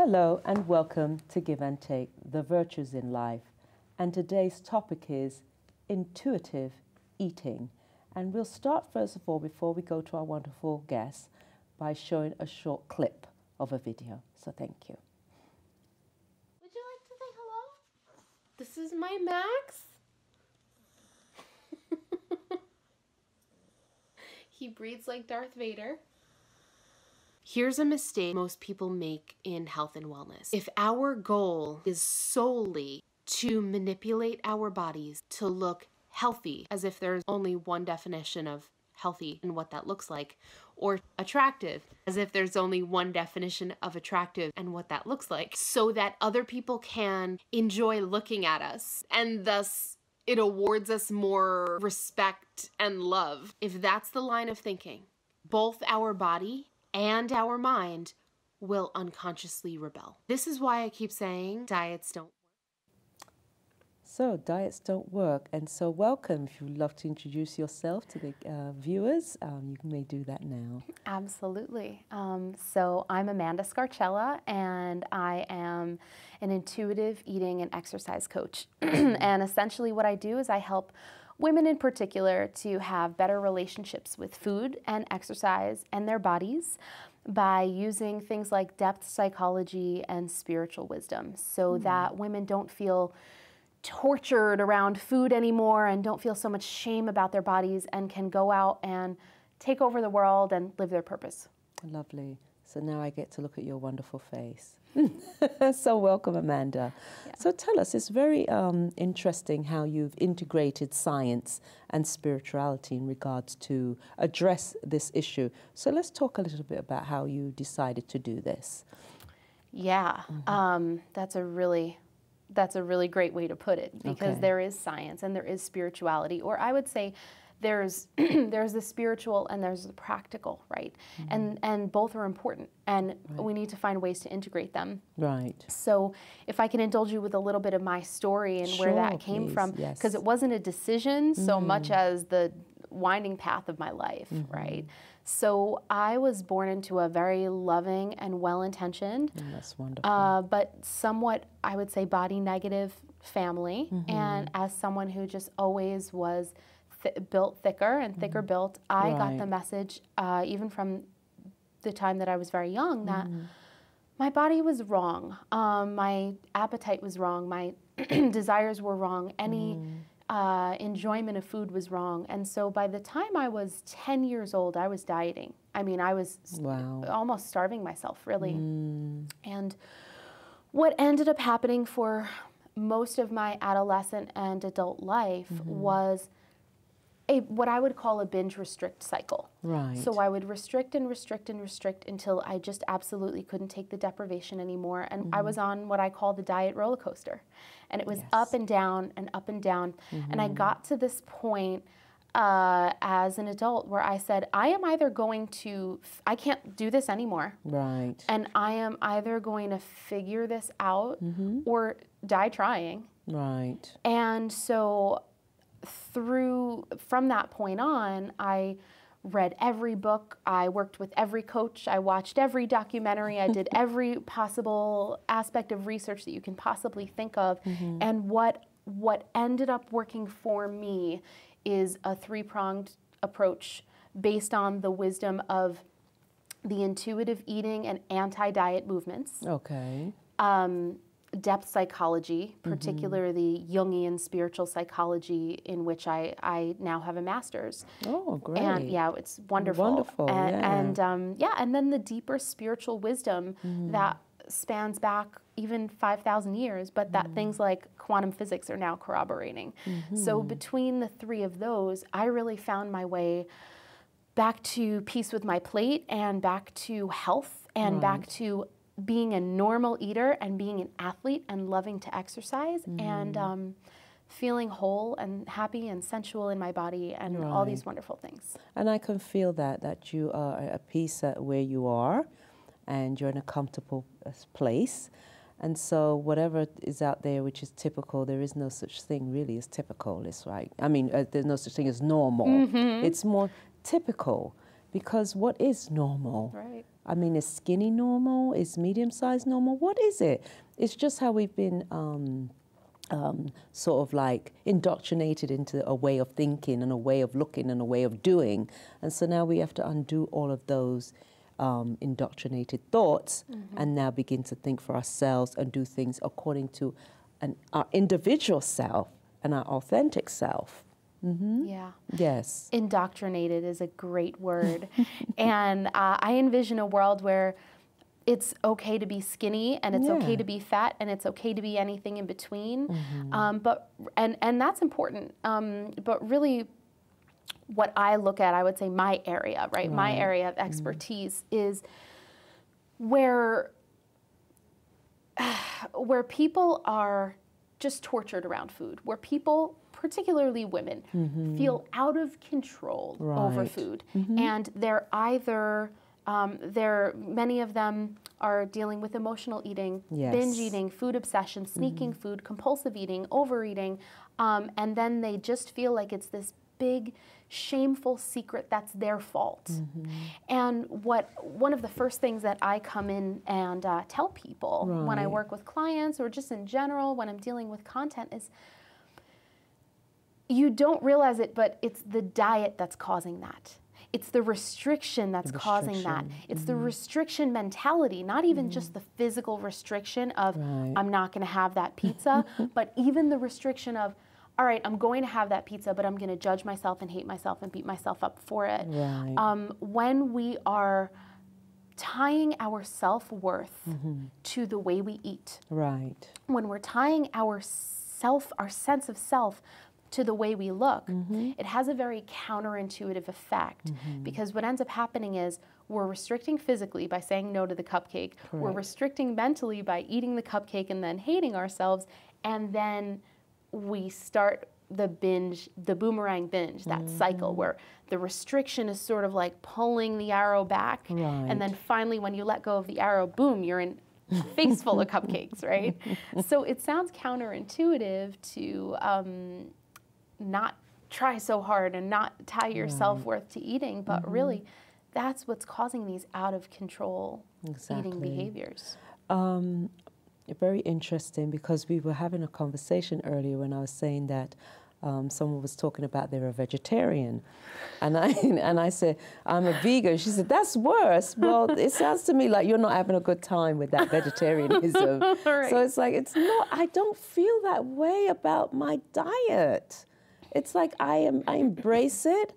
Hello and welcome to Give and Take, the virtues in life. And today's topic is intuitive eating. And we'll start first of all, before we go to our wonderful guests, by showing a short clip of a video. So thank you. Would you like to say hello? This is my Max. He breathes like Darth Vader. Here's a mistake most people make in health and wellness. If our goal is solely to manipulate our bodies to look healthy, as if there's only one definition of healthy and what that looks like, or attractive, as if there's only one definition of attractive and what that looks like, so that other people can enjoy looking at us, and thus it awards us more respect and love. If that's the line of thinking, both our body and our mind will unconsciously rebel. This is why I keep saying diets don't work. So diets don't work. And so welcome. If you'd love to introduce yourself to the viewers, you may do that now. Absolutely. So I'm Amanda Scarcella, and I am an intuitive eating and exercise coach. And essentially what I do is I help women in particular to have better relationships with food and exercise and their bodies by using things like depth psychology and spiritual wisdom, so that women don't feel tortured around food anymore and don't feel so much shame about their bodies and can go out and take over the world and live their purpose. Lovely. So now I get to look at your wonderful face. So welcome, Amanda. Yeah. So tell us, it's very interesting how you've integrated science and spirituality in regards to address this issue. So let's talk a little bit about how you decided to do this. Yeah, that's a really great way to put it, because there is science and there is spirituality, or I would say there's there's the spiritual and there's the practical, right? And both are important, and we need to find ways to integrate them. Right. So if I can indulge you with a little bit of my story and where that came from, because it wasn't a decision so much as the winding path of my life, right? So I was born into a very loving and well-intentioned, that's wonderful, but somewhat, I would say, body negative family. And as someone who just always was built thicker and thicker built, I got the message, even from the time that I was very young, that my body was wrong, my appetite was wrong, my desires were wrong, any enjoyment of food was wrong. And so by the time I was 10 years old, I was dieting. I mean, I was almost starving myself, really. And what ended up happening for most of my adolescent and adult life was what I would call a binge restrict cycle. Right. So I would restrict and restrict and restrict until I just absolutely couldn't take the deprivation anymore. And I was on what I call the diet roller coaster. And it was up and down and up and down. And I got to this point as an adult where I said, I am either going to, I can't do this anymore. Right. And I am either going to figure this out or die trying. Right. And so from that point on, I read every book, I worked with every coach, I watched every documentary, I did every possible aspect of research that you can possibly think of. And what ended up working for me is a three-pronged approach based on the wisdom of the intuitive eating and anti-diet movements. Okay. Depth psychology, particularly Jungian spiritual psychology, in which I now have a master's. Oh, great. And yeah, it's wonderful. Wonderful, and then the deeper spiritual wisdom that spans back even 5,000 years, but that things like quantum physics are now corroborating. So between the three of those, I really found my way back to peace with my plate and back to health and back to being a normal eater and being an athlete and loving to exercise and feeling whole and happy and sensual in my body and all these wonderful things. And I can feel that you are at peace where you are and you're in a comfortable place. And so whatever is out there which is typical, there is no such thing really as typical, it's right. I mean, there's no such thing as normal. It's more typical, Because what is normal? Right. I mean, is skinny normal? Is medium size normal? What is it? It's just how we've been sort of like indoctrinated into a way of thinking and a way of looking and a way of doing. And so now we have to undo all of those indoctrinated thoughts and now begin to think for ourselves and do things according to our individual self and our authentic self. Yeah. Yes. Indoctrinated is a great word. And I envision a world where it's okay to be skinny and it's okay to be fat and it's okay to be anything in between. But that's important. But really what I look at, I would say my area, right? My area of expertise is where people are just tortured around food, where people, particularly women, feel out of control over food. And they're either, many of them are dealing with emotional eating, binge eating, food obsession, sneaking food, compulsive eating, overeating, and then they just feel like it's this big, shameful secret that's their fault. And one of the first things that I come in and tell people when I work with clients or just in general when I'm dealing with content is, you don't realize it, but it's the diet that's causing that. It's the restriction that's causing that. It's the restriction mentality, not even just the physical restriction of, I'm not going to have that pizza, but even the restriction of, all right, I'm going to have that pizza, but I'm going to judge myself and hate myself and beat myself up for it. When we are tying our self-worth to the way we eat, when we're tying our sense of self to the way we look, it has a very counterintuitive effect because what ends up happening is we're restricting physically by saying no to the cupcake. We're restricting mentally by eating the cupcake and then hating ourselves, and then we start the boomerang binge, that cycle where the restriction is sort of like pulling the arrow back, and then finally when you let go of the arrow, boom, you're in a face full of cupcakes, right? So it sounds counterintuitive to not try so hard and not tie your self-worth to eating, but really that's what's causing these out of control eating behaviors. Very interesting, because we were having a conversation earlier when I was saying that someone was talking about they're a vegetarian, and I said I'm a vegan. She said that's worse. Well, it sounds to me like you're not having a good time with that vegetarianism. So it's like it's not. I don't feel that way about my diet. It's like I embrace it.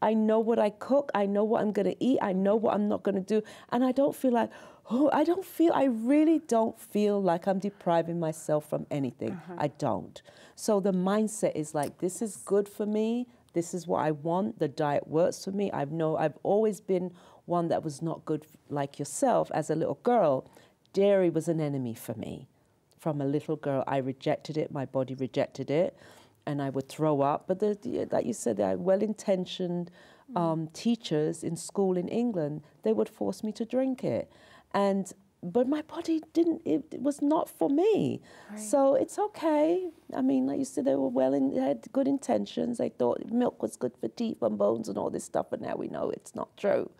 I know what I cook. I know what I'm going to eat. I know what I'm not going to do, and I don't feel like. I really don't feel like I'm depriving myself from anything. I don't. So the mindset is like, this is good for me. This is what I want. The diet works for me. I've always been one that was not good like yourself. As a little girl, dairy was an enemy for me. From a little girl, I rejected it. My body rejected it. And I would throw up. But like you said, there are well-intentioned teachers in school in England. They would force me to drink it. But my body didn't, it was not for me. So it's okay. I mean, like you said, they had good intentions. They thought milk was good for teeth and bones and all this stuff, but now we know it's not true.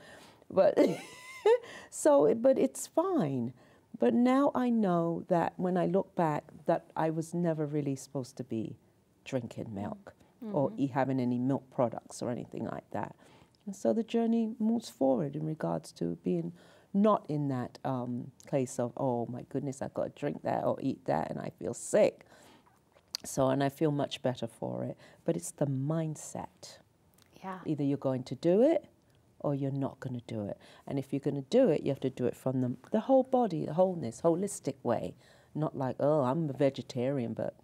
But, but it's fine. But now I know that when I look back, that I was never really supposed to be drinking milk or having any milk products or anything like that. And so the journey moves forward in regards to being not in that place of, oh my goodness, I've got to drink that or eat that and I feel sick. So, and I feel much better for it. But it's the mindset. Either you're going to do it or you're not going to do it. And if you're going to do it, you have to do it from the whole body, the wholeness, holistic way. Not like, oh, I'm a vegetarian, but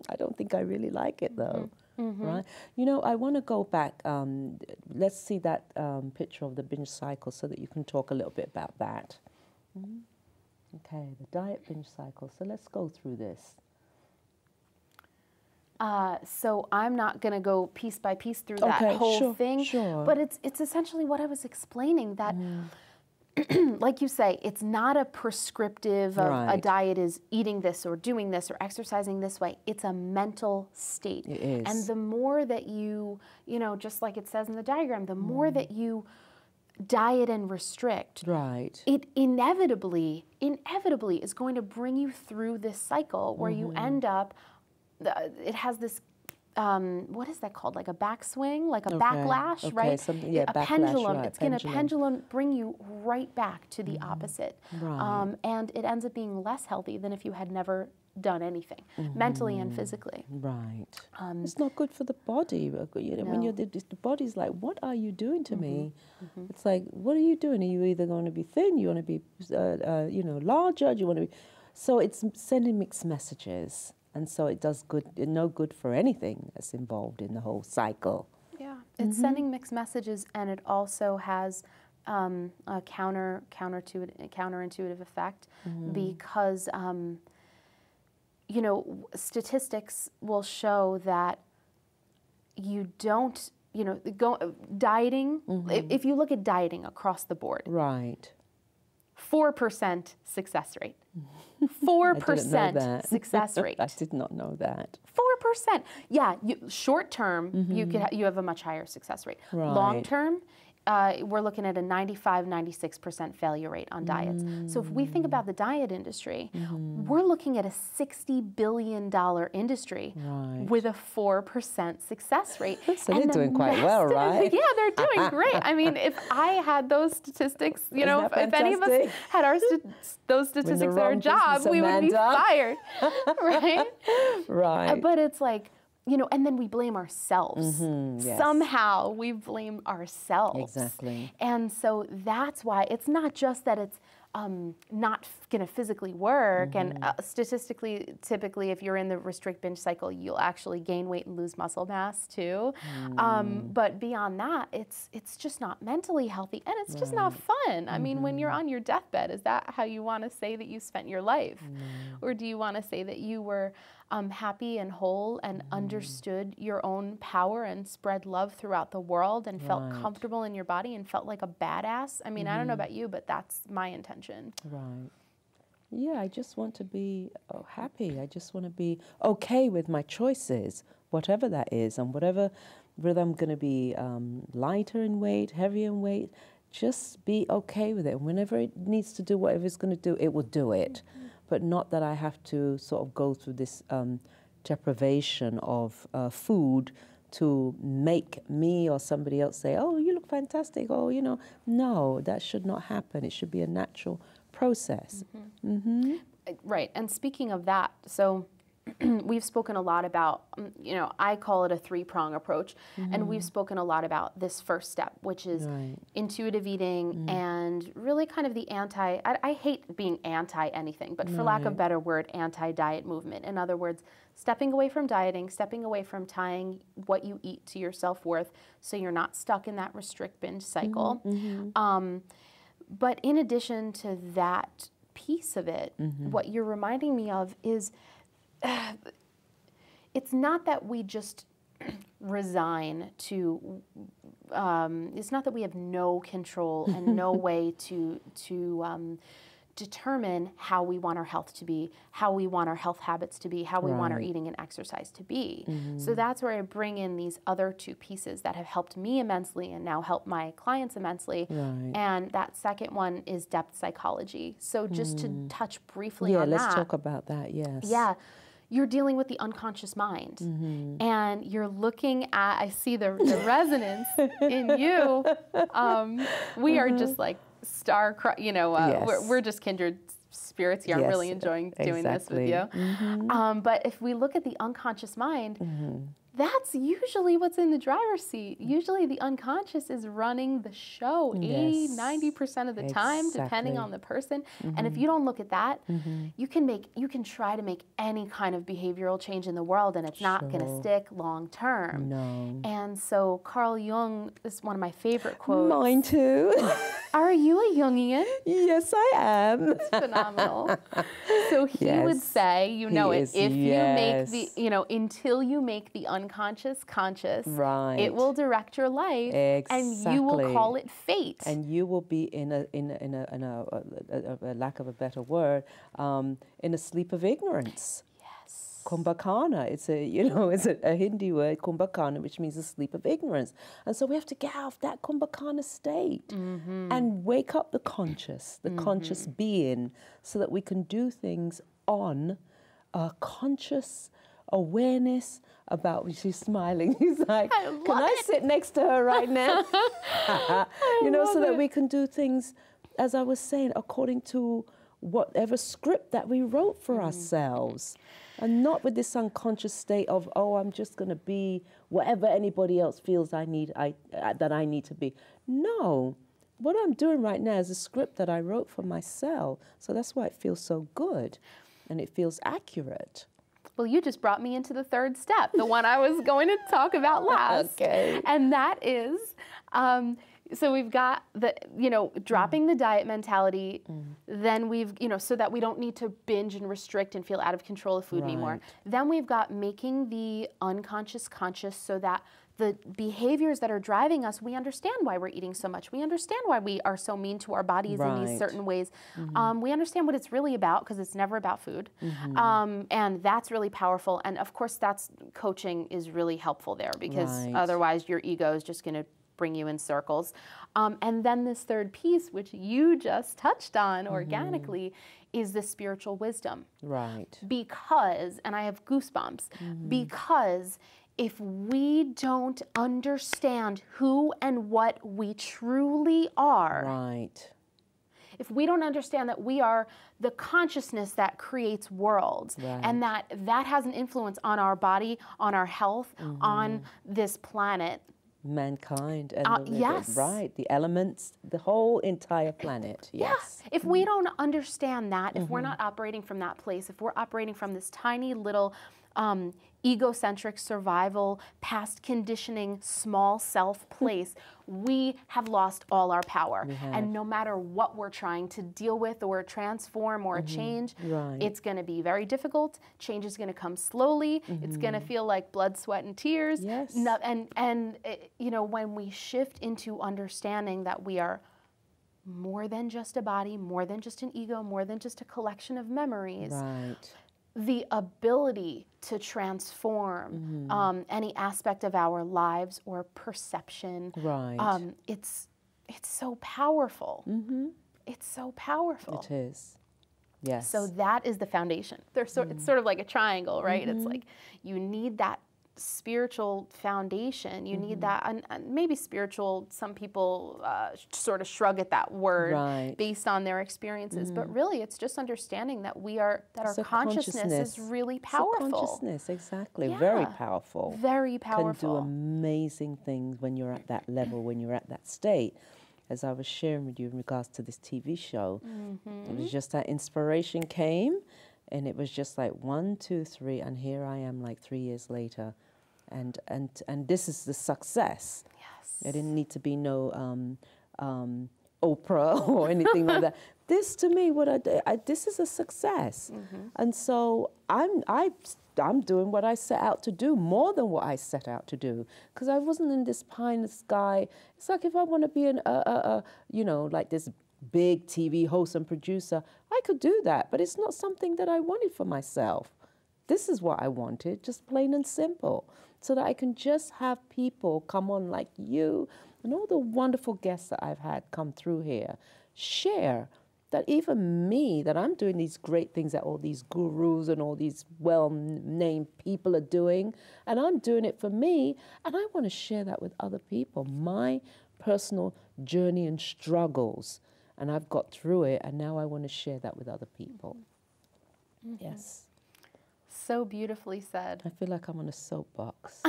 I don't think I really like it though. Right? You know, I want to go back. Let's see that picture of the binge cycle so that you can talk a little bit about that. Okay, the diet binge cycle. So let's go through this. So I'm not going to go piece by piece through that whole thing. But it's essentially what I was explaining, that like you say, it's not a prescriptive of a diet is eating this or doing this or exercising this way. It's a mental state. It is. And the more that you know, just like it says in the diagram, the more that you diet and restrict, right, it inevitably is going to bring you through this cycle where you end up, it has this, what is that called? Like a backswing, like a backlash, right? Something, yeah, a backlash, pendulum. right, It's going to pendulum bring you right back to the opposite. Right. And it ends up being less healthy than if you had never done anything, mentally and physically. Right. It's not good for the body. When you're the body's like, what are you doing to me? It's like, what are you doing? Are you either going to be thin? You want to be, larger? Do you want to be? So it's sending mixed messages, and so it does good. No good for anything that's involved in the whole cycle. Yeah, it's sending mixed messages, and it also has a counterintuitive effect because. Statistics will show that you don't, dieting, if you look at dieting across the board. Right. 4% success rate. 4% success rate. I did not know that. 4%. Yeah, short term, you have a much higher success rate. Right. Long term, we're looking at a 95-96% failure rate on diets. So if we think about the diet industry, we're looking at a $60 billion industry with a 4% success rate. So they're doing quite well, right? Yeah, they're doing great. I mean, if I had those statistics, if any of us had those statistics at our job, we would be fired, right? Right. But it's like, and then we blame ourselves. Yes. Somehow we blame ourselves. Exactly. And so that's why it's not just that it's not going to physically work. And statistically, typically, if you're in the restrict binge cycle, you'll actually gain weight and lose muscle mass too. But beyond that, it's just not mentally healthy, and it's just not fun. I mean, when you're on your deathbed, is that how you want to say that you spent your life? Or do you want to say that you were happy and whole and understood your own power and spread love throughout the world and felt comfortable in your body and felt like a badass? I mean, I don't know about you, but that's my intention. Right. Yeah, I just want to be happy. I just want to be okay with my choices, whatever that is, and whether I'm going to be lighter in weight, heavier in weight, just be okay with it. Whenever it needs to do whatever it's going to do, it will do it. But not that I have to sort of go through this deprivation of food to make me or somebody else say, oh, you look fantastic. Oh, no, that should not happen. It should be a natural process. Right. And speaking of that, so we've spoken a lot about, I call it a three-prong approach, and we've spoken a lot about this first step, which is intuitive eating and really kind of the I hate being anti-anything, but for lack of a better word, anti-diet movement. In other words, stepping away from dieting, stepping away from tying what you eat to your self-worth so you're not stuck in that restrict binge cycle. But in addition to that piece of it, what you're reminding me of is it's not that we just resign to, it's not that we have no control and no way to determine how we want our health to be, how we want our health habits to be, how we want our eating and exercise to be. So that's where I bring in these other two pieces that have helped me immensely and now help my clients immensely. And that second one is depth psychology. So just to touch briefly on that. Yeah, let's talk about that, yes. Yeah. You're dealing with the unconscious mind, and you're looking at, I see the resonance in you. We are just like we're just kindred spirits here. I'm really enjoying doing this with you. But if we look at the unconscious mind, that's usually what's in the driver's seat. Usually the unconscious is running the show 80-90% of the time, depending on the person. And if you don't look at that, you can try to make any kind of behavioral change in the world, and it's not going to stick long term. No. And so Carl Jung is one of my favorite quotes. Mine too. Are you a Jungian? Yes, I am. That's phenomenal. So he would say, if you make the, until you make the unconscious conscious, it will direct your life, and you will call it fate. And you will be in a lack of a better word, in a sleep of ignorance. Kumbhakana. It's a Hindi word, Kumbhakana, which means the sleep of ignorance. And so we have to get out of that Kumbhakana state and wake up the conscious being, so that we can do things on a conscious awareness about. She's smiling. He's like, can I sit next to her right now? So that we can do things, as I was saying, according to whatever script that we wrote for ourselves, and not with this unconscious state of, oh, I'm just going to be whatever anybody else feels that I need to be. No, what I'm doing right now is a script that I wrote for myself, so that's why it feels so good, and it feels accurate. Well, you just brought me into the third step, the one I was going to talk about last. Okay. And that is, so we've got the, dropping the diet mentality, then we've, so that we don't need to binge and restrict and feel out of control of food anymore. Then we've got making the unconscious conscious, so that the behaviors that are driving us, we understand why we're eating so much. We understand why we are so mean to our bodies in these certain ways. We understand what it's really about, because it's never about food. And that's really powerful. And of course, coaching is really helpful there, because otherwise your ego is just going to bring you in circles. And then this third piece, which you just touched on organically, is the spiritual wisdom. Right. Because, and I have goosebumps, because if we don't understand who and what we truly are, if we don't understand that we are the consciousness that creates worlds, and that has an influence on our body, on our health, on this planet, mankind, and the elements, the whole entire planet. If we don't understand that, if we're not operating from that place, if we're operating from this tiny little egocentric survival, past conditioning, small self place, we have lost all our power. And no matter what we're trying to deal with or transform or change, it's going to be very difficult. Change is going to come slowly. It's going to feel like blood, sweat, and tears. When we shift into understanding that we are more than just a body, more than just an ego, more than just a collection of memories, the ability to transform any aspect of our lives or perception, it's so powerful. It's so powerful. It is. Yes. So that is the foundation. It's sort of like a triangle, right? It's like you need that spiritual foundation. You need that, and maybe spiritual, some people sort of shrug at that word based on their experiences, but really it's just understanding that our consciousness is really powerful. Consciousness, exactly. Very powerful. Very powerful. Can do amazing things when you're at that level, when you're at that state. As I was sharing with you in regards to this TV show, it was just that inspiration came, and it was just like 1, 2, 3, and here I am like 3 years later. And this is the success. There didn't need to be no Oprah or anything like that. This, to me, what I did, this is a success. And so I'm doing what I set out to do, more than what I set out to do, because I wasn't in this pie in the sky. It's like if I want to be like this big TV host and producer, I could do that, but it's not something that I wanted for myself. This is what I wanted, just plain and simple, so that I can just have people come on like you and all the wonderful guests that I've had come through here, share that even me, that I'm doing these great things that all these gurus and all these well-named people are doing, and I'm doing it for me, and I want to share that with other people, my personal journey and struggles, and I've got through it, and now I want to share that with other people. Yes. So beautifully said. I feel like I'm on a soapbox.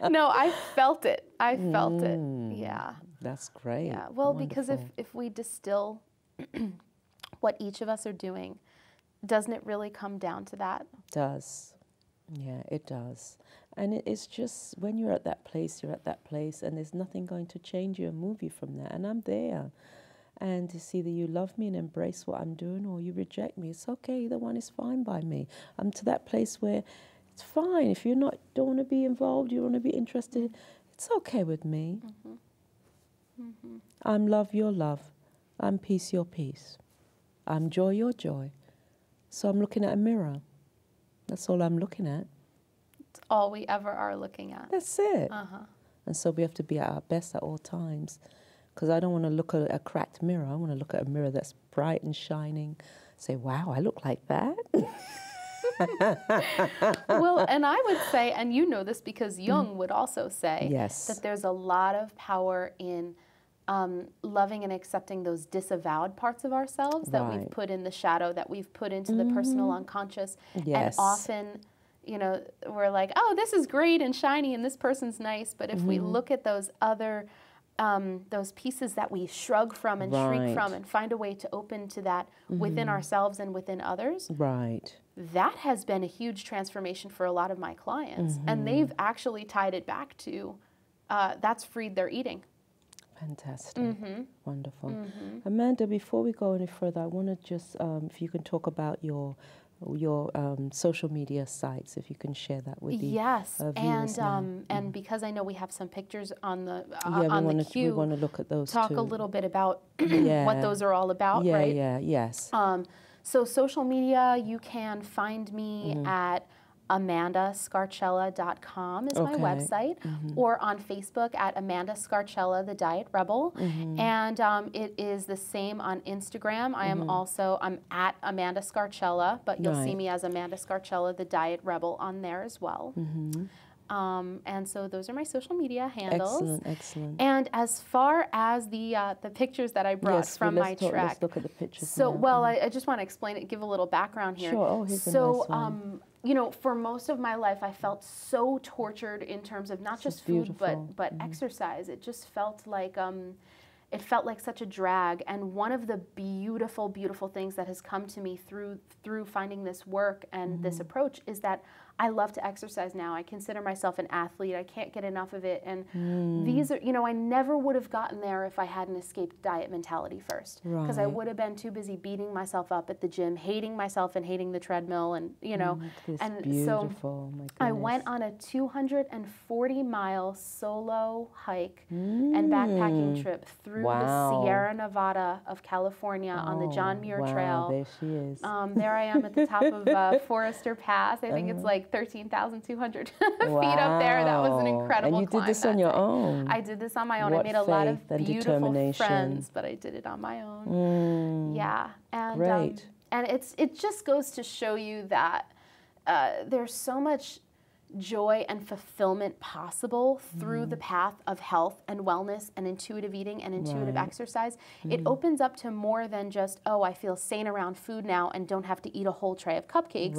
No, I felt it. I felt it. Yeah. That's great. Yeah. Well, wonderful. Because if we distill what each of us are doing, doesn't it really come down to that? It does. Yeah, it does. And it's just, when you're at that place, you're at that place, and there's nothing going to change you and move you from there. And I'm there. And it's either you love me and embrace what I'm doing, or you reject me. It's okay. Either one is fine by me. I'm to that place where it's fine. If don't want to be involved, you want to be interested, it's okay with me. I'm love, your love. I'm peace, your peace. I'm joy, your joy. So I'm looking at a mirror. That's all I'm looking at. It's all we ever are looking at. That's it. And so we have to be at our best at all times. Because I don't want to look at a cracked mirror. I want to look at a mirror that's bright and shining. Say, wow, I look like that. Well, and I would say, and you know this because Jung would also say, that there's a lot of power in loving and accepting those disavowed parts of ourselves that we've put in the shadow, that we've put into the personal unconscious. And often, you know, we're like, oh, this is great and shiny and this person's nice. But if we look at those other, those pieces that we shrug from and shriek from and find a way to open to that within ourselves and within others, that has been a huge transformation for a lot of my clients. And they've actually tied it back to, that's freed their eating. Fantastic. Wonderful. Amanda, before we go any further, I want to just, if you can talk about your social media sites, if you can share that with the viewers now. And because I know we have some pictures on the we want to look at those talk too. a little bit about what those are all about, right? Yes. So social media, you can find me at amandascarcella.com is my website, or on Facebook at Amanda Scarcella, the Diet Rebel. And it is the same on Instagram. I'm at Amanda Scarcella, but you'll see me as Amanda Scarcella, the Diet Rebel on there as well. And so those are my social media handles. Excellent. And as far as the pictures that I brought from my trek. Let's look at the pictures. So, well, I just want to explain it, give a little background here. Sure. Oh, here's a nice one. You know, for most of my life, I felt so tortured in terms of not just food, but exercise. It just felt like such a drag. And one of the beautiful, beautiful things that has come to me through finding this work and this approach is that I love to exercise now. I consider myself an athlete. I can't get enough of it. And these are, you know, I never would have gotten there if I hadn't escaped diet mentality first. Because I would have been too busy beating myself up at the gym, hating myself and hating the treadmill, and, you know. Beautiful. So I went on a 240-mile solo hike and backpacking trip through the Sierra Nevada of California on the John Muir Trail. There she is. There I am at the top of Forester Pass. I think it's like 13,200 feet up there. That was an incredible And you did this on your own. I did this on my own. I made a lot of beautiful friends, but I did it on my own. Yeah. And, Great. And it just goes to show you that there's so much joy and fulfillment possible through the path of health and wellness and intuitive eating and intuitive exercise. It opens up to more than just, oh, I feel sane around food now and don't have to eat a whole tray of cupcakes.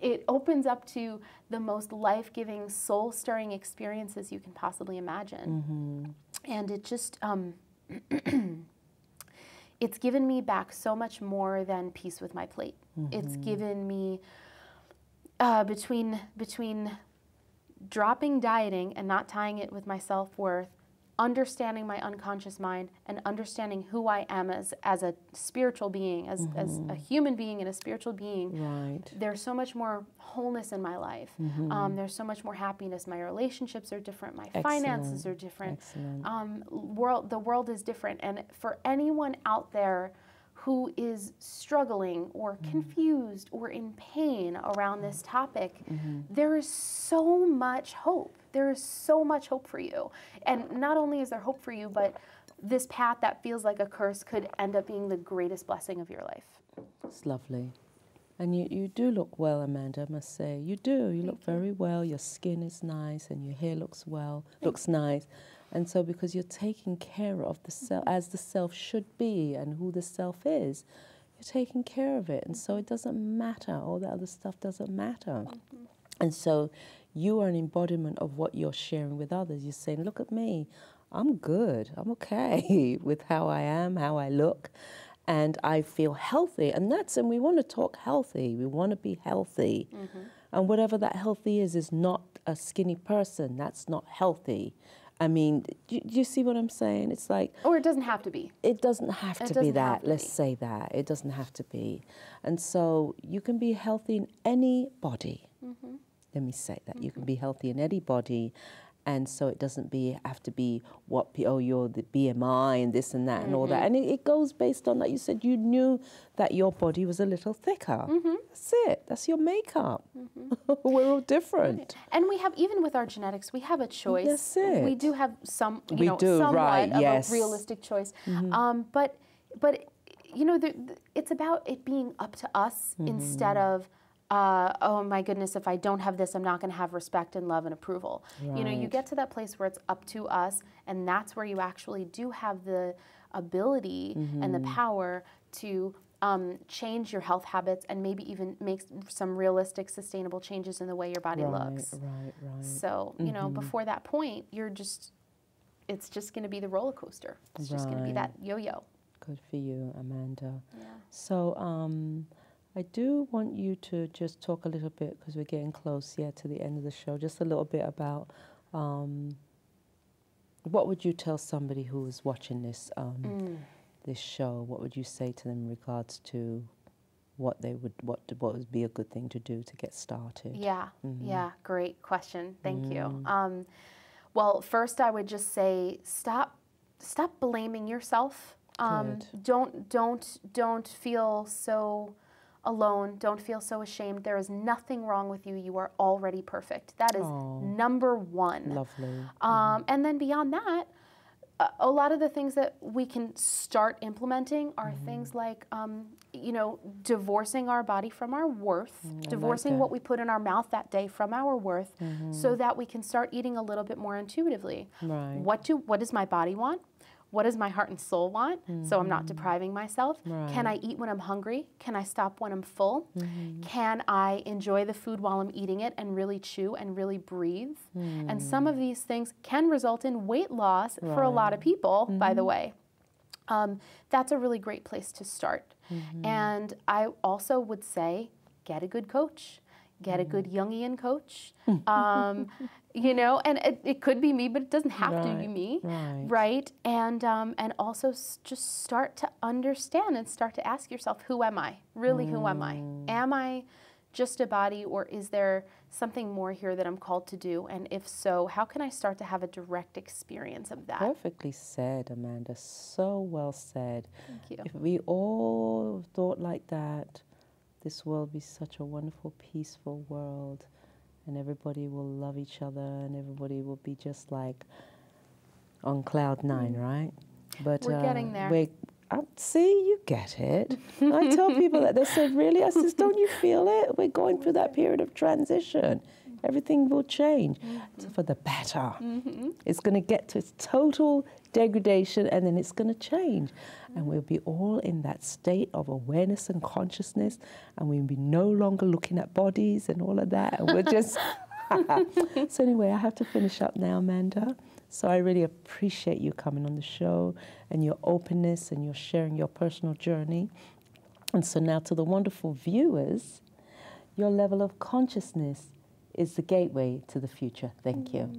It opens up to the most life-giving, soul-stirring experiences you can possibly imagine. And it just, it's given me back so much more than peace with my plate. It's given me, between dropping dieting and not tying it with my self-worth, understanding my unconscious mind, and understanding who I am as a spiritual being, as a human being and a spiritual being, there's so much more wholeness in my life. There's so much more happiness. My relationships are different. My finances are different. The world is different. And for anyone out there who is struggling or confused or in pain around this topic, there is so much hope. There is so much hope for you. And not only is there hope for you, but this path that feels like a curse could end up being the greatest blessing of your life. It's lovely. And you do look well, Amanda, I must say. You do. You look very well. Your skin is nice and your hair looks nice. And so because you're taking care of the self as the self should be and who the self is, you're taking care of it. And so it doesn't matter. All the other stuff doesn't matter. And so you are an embodiment of what you're sharing with others. You're saying, look at me. I'm good. I'm okay with how I am, how I look. And I feel healthy. And we want to talk healthy. We want to be healthy. And whatever that healthy is not a skinny person. That's not healthy. I mean, do you see what I'm saying? It's like... Or it doesn't have to be. It doesn't have to be that. Let's say that. It doesn't have to be. And so you can be healthy in any body. Let me say that. You can be healthy in any body. And so it doesn't have to be you're the BMI and this and that and all that. And it goes based on, like you said, you knew that your body was a little thicker. That's it. That's your makeup. We're all different. Right. And we have, even with our genetics, we have a choice. That's it. We do have somewhat right, of yes. a realistic choice. But it's about it being up to us instead of, oh my goodness, if I don't have this, I'm not going to have respect and love and approval. Right. You get to that place where it's up to us, and that's where you actually do have the ability and the power to change your health habits and maybe even make some realistic, sustainable changes in the way your body looks. Right. So, before that point, it's just going to be the roller coaster. It's just going to be that yo-yo. Good for you, Amanda. Yeah. So, I do want you to just talk a little bit, because we're getting close, to the end of the show, just a little bit about what would you tell somebody who is watching this this show? What would you say to them in regards to what would be a good thing to do to get started? Yeah, great question. Thank you. Well, first I would just say stop blaming yourself. Don't feel so alone. Don't feel so ashamed. There is nothing wrong with you. You are already perfect. That is number one. Lovely. And then beyond that, a lot of the things that we can start implementing are things like, divorcing our body from our worth, divorcing what we put in our mouth that day from our worth, so that we can start eating a little bit more intuitively. Right. What does my body want? What does my heart and soul want? So I'm not depriving myself. Right. Can I eat when I'm hungry? Can I stop when I'm full? Can I enjoy the food while I'm eating it and really chew and really breathe? And some of these things can result in weight loss for a lot of people, by the way. That's a really great place to start. And I also would say, get a good coach. Get a good Jungian coach. And it could be me, but it doesn't have to be me, right? And also just start to understand and start to ask yourself, who am I? Really, who am I? Am I just a body, or is there something more here that I'm called to do? And if so, how can I start to have a direct experience of that? Perfectly said, Amanda. So well said. Thank you. If we all thought like that, this world will be such a wonderful, peaceful world, and everybody will love each other, and everybody will be just like on cloud nine, right? But we're getting there. See, you get it. I tell people that. They say, really? I says, don't you feel it? We're going through that period of transition. Everything will change for the better. It's going to get to its total degradation, and then it's going to change. And we'll be all in that state of awareness and consciousness, and we'll be no longer looking at bodies and all of that. And we're just... So anyway, I have to finish up now, Amanda. So I really appreciate you coming on the show and your openness and your sharing your personal journey. And so now to the wonderful viewers, your level of consciousness is the gateway to the future. Thank you.